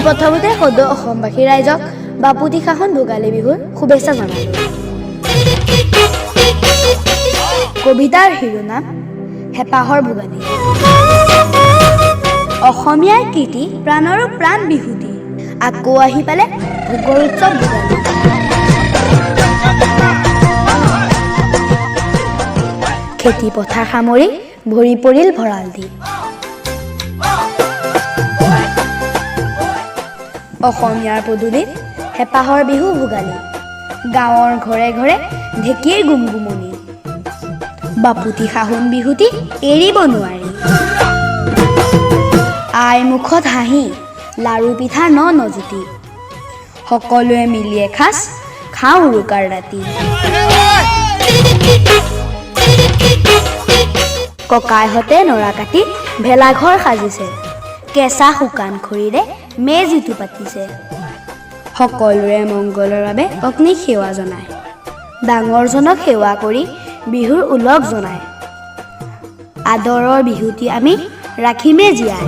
প্ৰথমতে সদৌ অসমবাসী ৰাইজক বাপুতিসাহোন ভোগালী বিহুৰ শুভেচ্ছা জনালোঁ। কবিতাৰ শিৰোনাম হেঁপাহৰ ভোগালী। অসমীয়াৰ কীৰ্তি প্ৰাণৰো প্ৰাণ বিহুতি, আকৌ আহি পালে ভোগৰ উৎসৱ ভোগালী। খেতি পথাৰ সামৰি ভৰি পৰিল ভঁৰাল দি, অসমীয়াৰ পদূলিত হেঁপাহৰ বিহু ভোগালী। গাঁৱৰ ঘৰে ঘৰে ঢেঁকীৰ গুমগুমনি, বাপুতিসাহোন বিহুটি এৰিব নোৱাৰি। আই মুখত হাঁহি, লাৰু পিঠা ন নজুতি, সকলোৱে মিলি এসাঁজ খাওঁ উৰুকাৰ ৰাতি। ককাইহঁতে নৰা কাটি ভেলাঘৰ সাজিছে, কেঁচা শুকান খৰিৰে মেজিটো পাতিছে। সকলোৰে মংগলৰ বাবে অগ্নিক সেৱা জনায়, ডাঙৰজনক সেৱা কৰি বিহুৰ ওলগ জনায়। আদৰৰ বিহুটি আমি ৰাখিমে জীয়াই।